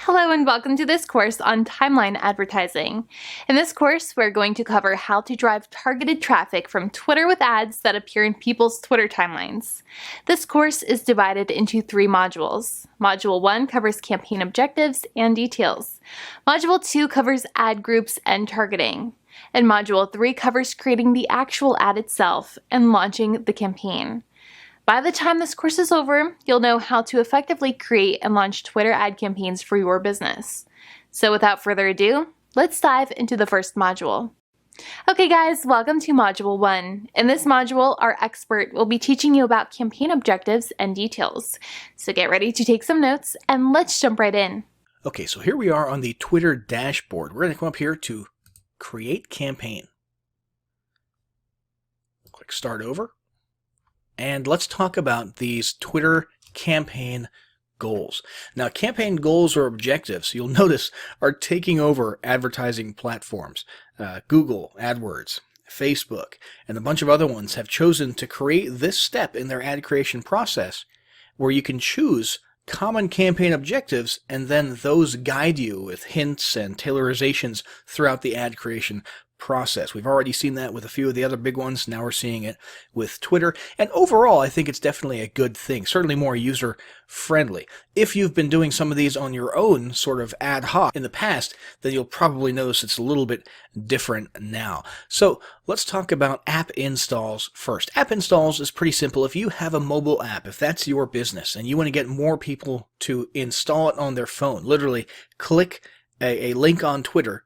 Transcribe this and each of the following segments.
Hello and welcome to this course on timeline advertising. In this course, we're going to cover how to drive targeted traffic from Twitter with ads that appear in people's Twitter timelines. This course is divided into 3 modules. Module 1 covers campaign objectives and details. Module 2 covers ad groups and targeting. And Module 3 covers creating the actual ad itself and launching the campaign. By the time this course is over, you'll know how to effectively create and launch Twitter ad campaigns for your business. So without further ado, let's dive into the first module. Okay guys, welcome to Module 1. In this module, our expert will be teaching you about campaign objectives and details. So get ready to take some notes and let's jump right in. Okay, so here we are on the Twitter dashboard. We're going to come up here to Create Campaign. Click Start Over. And let's talk about these Twitter campaign goals. Now, campaign goals or objectives, you'll notice, are taking over advertising platforms. Google, AdWords, Facebook, and a bunch of other ones have chosen to create this step in their ad creation process where you can choose common campaign objectives and then those guide you with hints and tailorizations throughout the ad creation process. We've already seen that with a few of the other big ones. Now we're seeing it with Twitter. And overall, I think it's definitely a good thing, certainly more user-friendly. If you've been doing some of these on your own sort of ad hoc in the past, then you'll probably notice it's a little bit different now. So let's talk about app installs first. App installs is pretty simple. If you have a mobile app, if that's your business and you want to get more people to install it on their phone, literally click a link on Twitter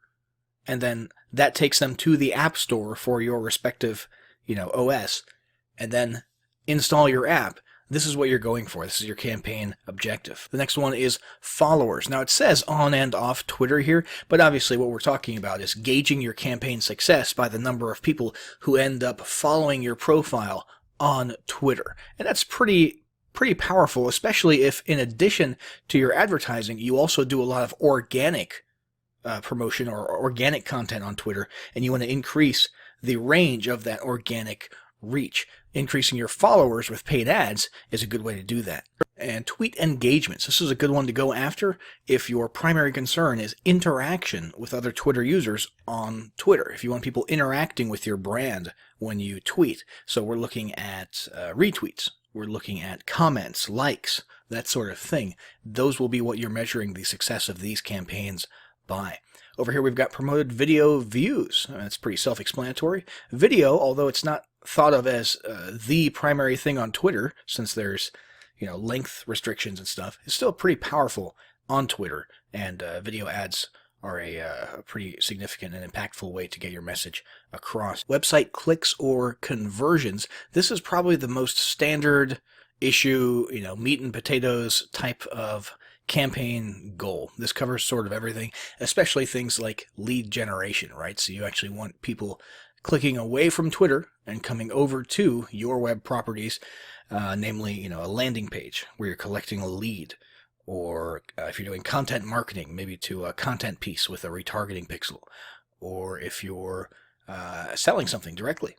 and then that takes them to the App Store for your respective, OS, and then install your app. This is what you're going for. This is your campaign objective. The next one is followers. Now it says on and off Twitter here, but obviously what we're talking about is gauging your campaign success by the number of people who end up following your profile on Twitter. And that's pretty powerful, especially if in addition to your advertising, you also do a lot of organic promotion or organic content on Twitter, and you want to increase the range of that organic reach. Increasing your followers with paid ads is a good way to do that. And tweet engagements. This is a good one to go after if your primary concern is interaction with other Twitter users on Twitter. If you want people interacting with your brand when you tweet. So we're looking at retweets. We're looking at comments, likes, that sort of thing. Those will be what you're measuring the success of these campaigns by. Over here we've got promoted video views. That's pretty self-explanatory. Video, although it's not thought of as the primary thing on Twitter, since there's length restrictions and stuff, is still pretty powerful on Twitter, and video ads are a pretty significant and impactful way to get your message across. Website clicks or conversions. This is probably the most standard issue, meat and potatoes type of campaign goal. This covers sort of everything, especially things like lead generation, right? So you actually want people clicking away from Twitter and coming over to your web properties, namely, a landing page where you're collecting a lead, or if you're doing content marketing, maybe to a content piece with a retargeting pixel, or if you're selling something directly,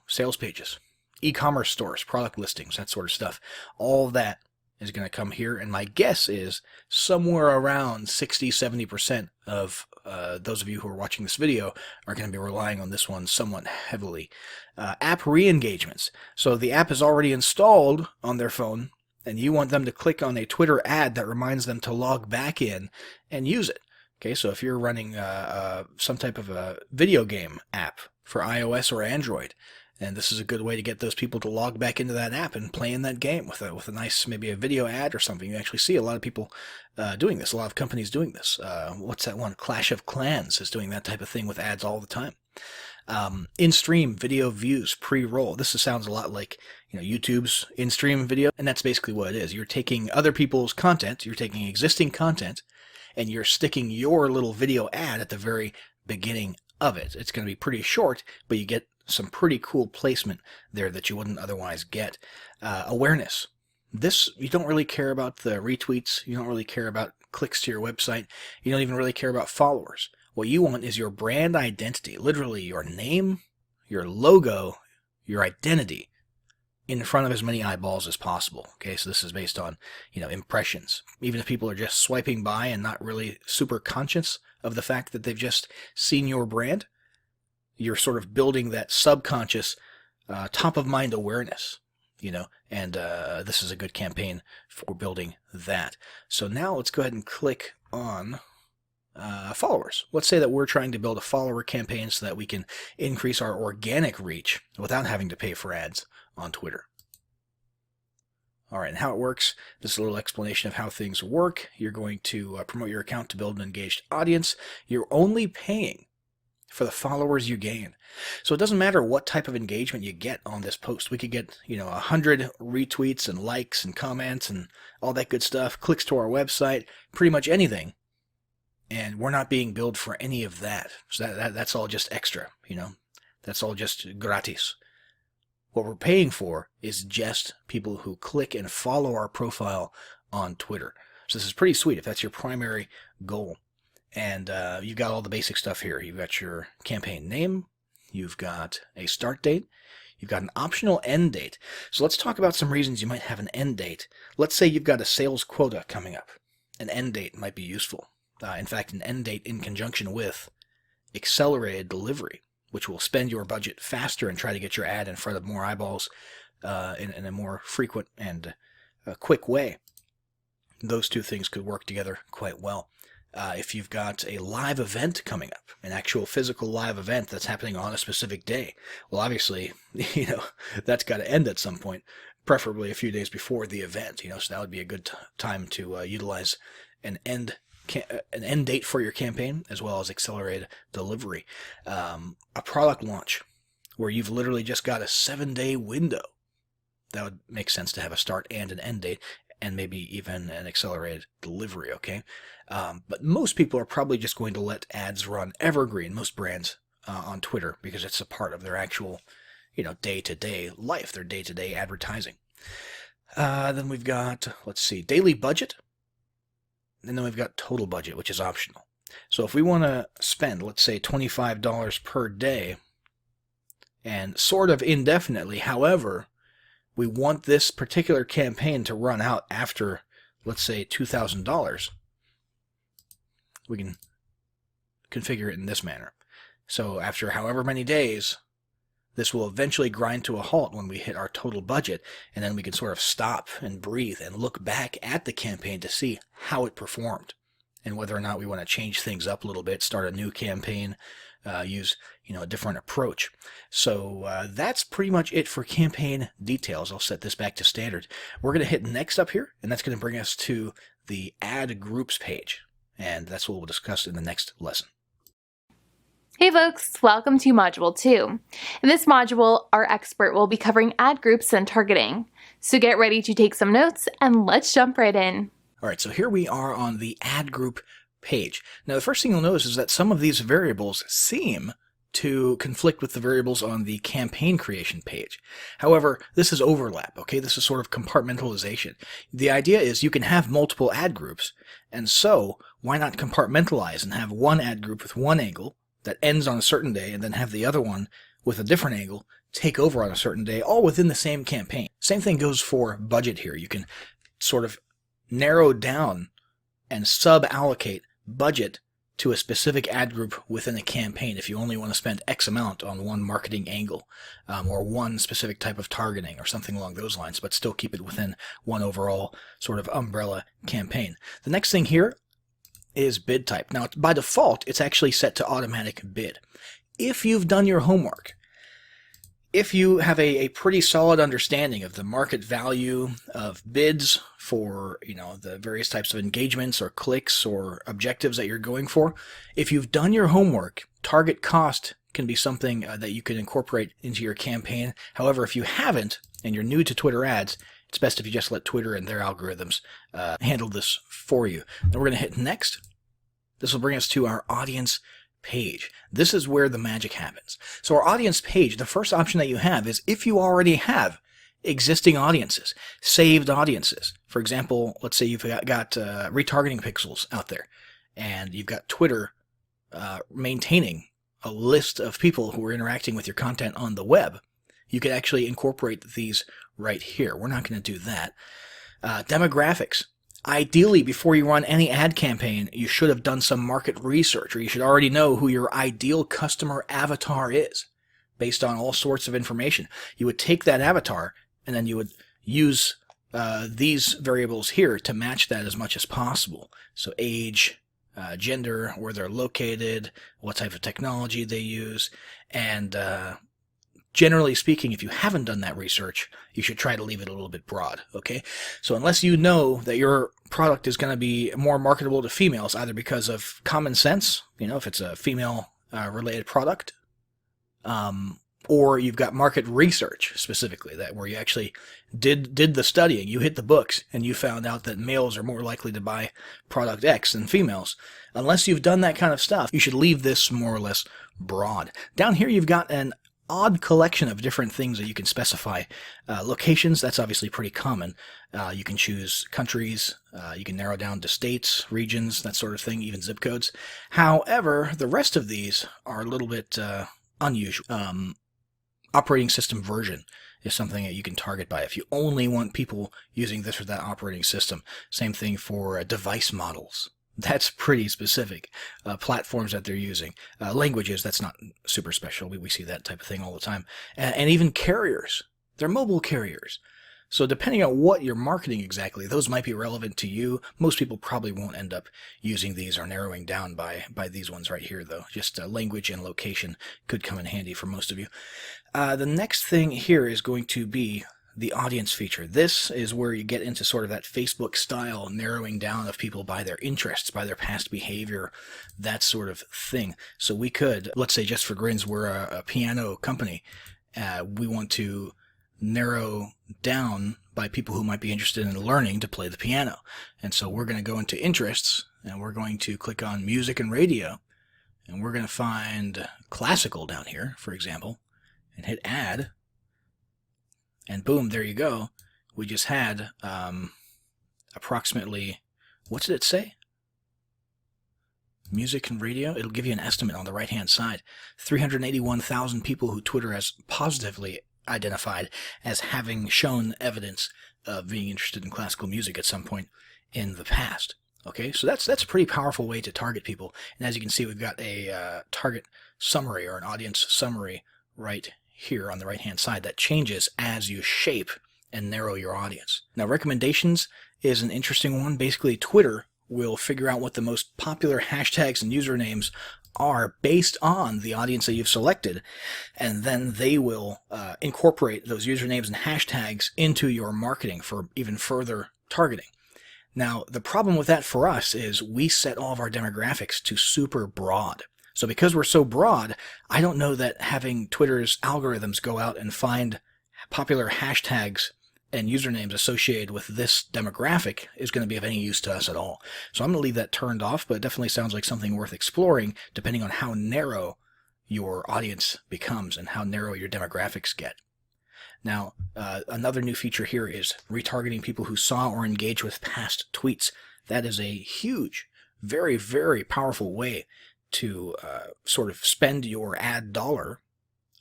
sales pages, e-commerce stores, product listings, that sort of stuff. All of that is going to come here, and my guess is somewhere around 60-70% of those of you who are watching this video are going to be relying on this one somewhat heavily. App re-engagements. So the app is already installed on their phone, and you want them to click on a Twitter ad that reminds them to log back in and use it. Okay, so if you're running some type of a video game app for iOS or Android, and this is a good way to get those people to log back into that app and play in that game with a nice, maybe a video ad or something. You actually see a lot of people doing this, a lot of companies doing this. What's that one? Clash of Clans is doing that type of thing with ads all the time. In-stream video views, pre-roll. This sounds a lot like YouTube's in-stream video, and that's basically what it is. You're taking other people's content, you're taking existing content, and you're sticking your little video ad at the very beginning of it. It's going to be pretty short, but you get some pretty cool placement there that you wouldn't otherwise get. Awareness. This, you don't really care about the retweets. You don't really care about clicks to your website. You don't even really care about followers. What you want is your brand identity, literally your name, your logo, your identity in front of as many eyeballs as possible. Okay, so this is based on, impressions. Even if people are just swiping by and not really super conscious of the fact that they've just seen your brand, you're sort of building that subconscious top of mind awareness, and this is a good campaign for building that. So now let's go ahead and click on followers. Let's say that we're trying to build a follower campaign so that we can increase our organic reach without having to pay for ads on Twitter. All right, and how it works, this is a little explanation of how things work. You're going to promote your account to build an engaged audience. You're only paying for the followers you gain. So it doesn't matter what type of engagement you get on this post. We could get, 100 retweets and likes and comments and all that good stuff, clicks to our website, pretty much anything. And we're not being billed for any of that. So that's all just extra, That's all just gratis. What we're paying for is just people who click and follow our profile on Twitter. So this is pretty sweet if that's your primary goal. And you've got all the basic stuff here. You've got your campaign name. You've got a start date. You've got an optional end date. So let's talk about some reasons you might have an end date. Let's say you've got a sales quota coming up. An end date might be useful. In fact, an end date in conjunction with accelerated delivery, which will spend your budget faster and try to get your ad in front of more eyeballs in a more frequent and quick way. Those two things could work together quite well. If you've got a live event coming up, an actual physical live event that's happening on a specific day, well, obviously, that's got to end at some point, preferably a few days before the event, so that would be a good time to utilize an end date for your campaign, as well as accelerated delivery. A product launch where you've literally just got a 7-day window. That would make sense to have a start and an end date, and maybe even an accelerated delivery, okay? But most people are probably just going to let ads run evergreen, most brands on Twitter, because it's a part of their actual, day-to-day life, their day-to-day advertising. Then we've got, daily budget. And then we've got total budget, which is optional. So if we want to spend, let's say, $25 per day, and sort of indefinitely, however, we want this particular campaign to run out after, let's say, $2,000, we can configure it in this manner. So after however many days, this will eventually grind to a halt when we hit our total budget, and then we can sort of stop and breathe and look back at the campaign to see how it performed and whether or not we want to change things up a little bit, start a new campaign, use a different approach. So that's pretty much it for campaign details. I'll set this back to standard. We're going to hit next up here, and that's going to bring us to the Ad Groups page, and that's what we'll discuss in the next lesson. Hey folks, welcome to Module 2. In this module, our expert will be covering ad groups and targeting. So get ready to take some notes and let's jump right in. All right, so here we are on the ad group page. Now the first thing you'll notice is that some of these variables seem to conflict with the variables on the campaign creation page. However, this is overlap, okay? This is sort of compartmentalization. The idea is you can have multiple ad groups, and so why not compartmentalize and have one ad group with one angle that ends on a certain day, and then have the other one with a different angle take over on a certain day, all within the same campaign. Same thing goes for budget here. You can sort of narrow down and sub-allocate budget to a specific ad group within a campaign if you only want to spend X amount on one marketing angle or one specific type of targeting or something along those lines, but still keep it within one overall sort of umbrella campaign. The next thing here is bid type. Now, by default, it's actually set to automatic bid. If you've done your homework, if you have a pretty solid understanding of the market value of bids for, the various types of engagements or clicks or objectives that you're going for, if you've done your homework, target cost can be something that you can incorporate into your campaign. However, if you haven't and you're new to Twitter ads, it's best if you just let Twitter and their algorithms handle this for you. Then we're going to hit next. This will bring us to our audience page. This is where the magic happens. So our audience page, the first option that you have is if you already have existing audiences, saved audiences. For example, let's say you've got retargeting pixels out there, and you've got Twitter maintaining a list of people who are interacting with your content on the web. You could actually incorporate these right here. We're not going to do that. Demographics. Ideally, before you run any ad campaign, you should have done some market research, or you should already know who your ideal customer avatar is based on all sorts of information. You would take that avatar and then you would use these variables here to match that as much as possible. So age, gender, where they're located, what type of technology they use, and generally speaking, if you haven't done that research, you should try to leave it a little bit broad, okay? So unless you know that your product is going to be more marketable to females, either because of common sense, if it's a female related product, or you've got market research specifically, that where you actually did the studying, you hit the books, and you found out that males are more likely to buy product X than females. Unless you've done that kind of stuff, you should leave this more or less broad. Down here you've got an odd collection of different things that you can specify. Locations, that's obviously pretty common. You can choose countries, you can narrow down to states, regions, that sort of thing, even zip codes. However, the rest of these are a little bit unusual. Operating system version is something that you can target by if you only want people using this or that operating system. Same thing for device models. That's pretty specific. Platforms that they're using. Languages, that's not super special. We see that type of thing all the time. And even carriers. They're mobile carriers. So depending on what you're marketing exactly, those might be relevant to you. Most people probably won't end up using these or narrowing down by these ones right here, though. Just language and location could come in handy for most of you. The next thing here is going to be the audience feature. This is where you get into sort of that Facebook style narrowing down of people by their interests, by their past behavior, that sort of thing. So we could, let's say just for grins, we're a piano company. We want to narrow down by people who might be interested in learning to play the piano. And so we're going to go into interests, and we're going to click on music and radio, and we're going to find classical down here, for example, and hit add. And boom, there you go. We just had approximately, what did it say? Music and radio. It'll give you an estimate on the right-hand side. 381,000 people who Twitter has positively identified as having shown evidence of being interested in classical music at some point in the past. Okay, so that's a pretty powerful way to target people. And as you can see, we've got a target summary or an audience summary right here on the right-hand side that changes as you shape and narrow your audience. Now, recommendations is an interesting one. Basically, Twitter will figure out what the most popular hashtags and usernames are based on the audience that you've selected, and then they will incorporate those usernames and hashtags into your marketing for even further targeting. Now, the problem with that for us is we set all of our demographics to super broad. So because we're so broad, I don't know that having Twitter's algorithms go out and find popular hashtags and usernames associated with this demographic is going to be of any use to us at all. So I'm going to leave that turned off, but it definitely sounds like something worth exploring depending on how narrow your audience becomes and how narrow your demographics get. Now, another new feature here is retargeting people who saw or engaged with past tweets. That is a huge, very, very powerful way to sort of spend your ad dollar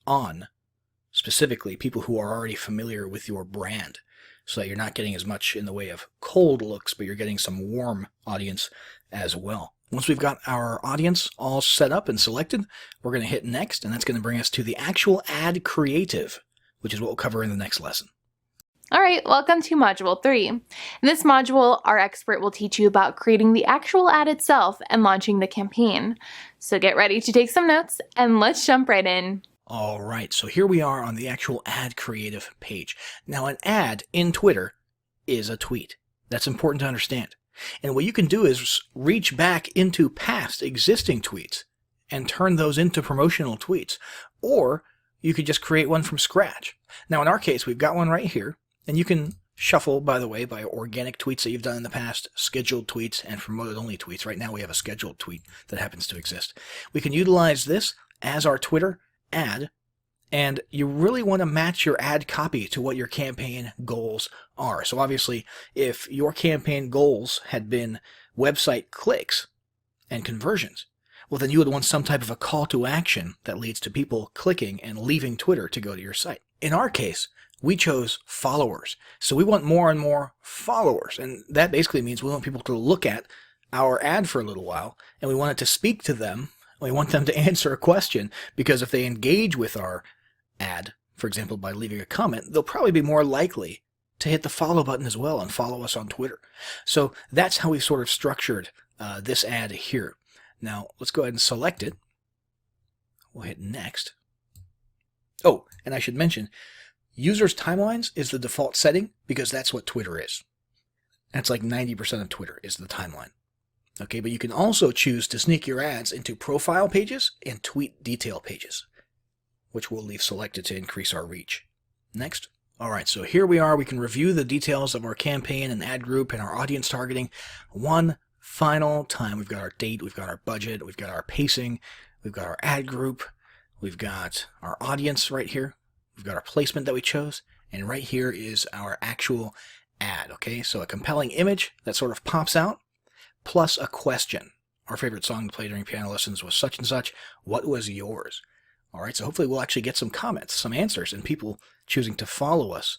on specifically people who are already familiar with your brand, so that you're not getting as much in the way of cold looks, but you're getting some warm audience as well. Once we've got our audience all set up and selected, we're going to hit next, and that's going to bring us to the actual ad creative, which is what we'll cover in the next lesson. All right, welcome to Module 3. In this module, our expert will teach you about creating the actual ad itself and launching the campaign. So get ready to take some notes, and let's jump right in. All right, so here we are on the actual ad creative page. Now, an ad in Twitter is a tweet. That's important to understand. And what you can do is reach back into past existing tweets and turn those into promotional tweets. Or you could just create one from scratch. Now, in our case, we've got one right here. And you can shuffle, by the way, by organic tweets that you've done in the past, scheduled tweets, and promoted-only tweets. Right now we have a scheduled tweet that happens to exist. We can utilize this as our Twitter ad, and you really want to match your ad copy to what your campaign goals are. So obviously, if your campaign goals had been website clicks and conversions, well, then you would want some type of a call to action that leads to people clicking and leaving Twitter to go to your site. In our case, we chose followers. So we want more and more followers. And that basically means we want people to look at our ad for a little while, and we want it to speak to them. We want them to answer a question, because if they engage with our ad, for example, by leaving a comment, they'll probably be more likely to hit the follow button as well and follow us on Twitter. So that's how we sort of structured this ad here. Now, let's go ahead and select it. We'll hit next. Oh, and I should mention, users' timelines is the default setting because that's what Twitter is. That's like 90% of Twitter is the timeline. Okay, but you can also choose to sneak your ads into profile pages and tweet detail pages, which we'll leave selected to increase our reach. Next. All right, so here we are. We can review the details of our campaign and ad group and our audience targeting one final time. We've got our date, we've got our budget, we've got our pacing, we've got our ad group, we've got our audience right here, we've got our placement that we chose, and right here is our actual ad, okay? So a compelling image that sort of pops out, plus a question. Our favorite song to play during piano lessons was such and such. What was yours? All right, so hopefully we'll actually get some comments, some answers, and people choosing to follow us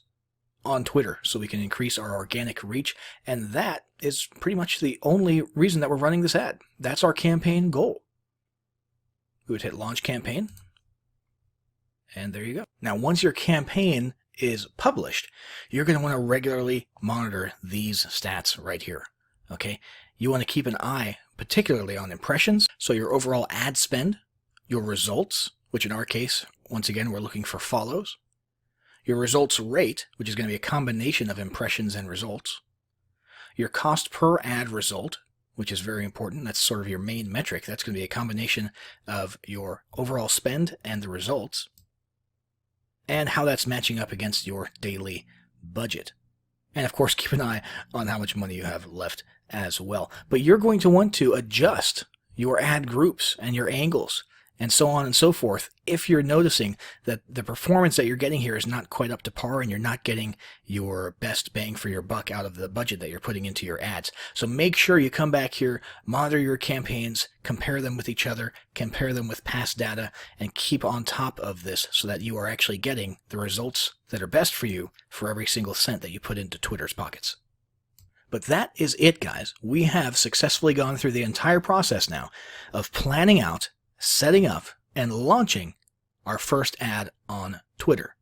on Twitter so we can increase our organic reach. And that is pretty much the only reason that we're running this ad. That's our campaign goal. We would hit launch campaign. And there you go. Now, once your campaign is published, you're going to want to regularly monitor these stats right here. Okay? You want to keep an eye particularly on impressions, so your overall ad spend, your results, which in our case, once again, we're looking for follows, your results rate, which is going to be a combination of impressions and results, your cost per ad result, which is very important. That's sort of your main metric. That's going to be a combination of your overall spend and the results, and how that's matching up against your daily budget. And of course, keep an eye on how much money you have left as well. But you're going to want to adjust your ad groups and your angles and so on and so forth if you're noticing that the performance that you're getting here is not quite up to par and you're not getting your best bang for your buck out of the budget that you're putting into your ads. So make sure you come back here, monitor your campaigns, compare them with each other, compare them with past data, and keep on top of this so that you are actually getting the results that are best for you for every single cent that you put into Twitter's pockets. But that is it, guys. We have successfully gone through the entire process now of planning out, setting up, and launching our first ad on Twitter.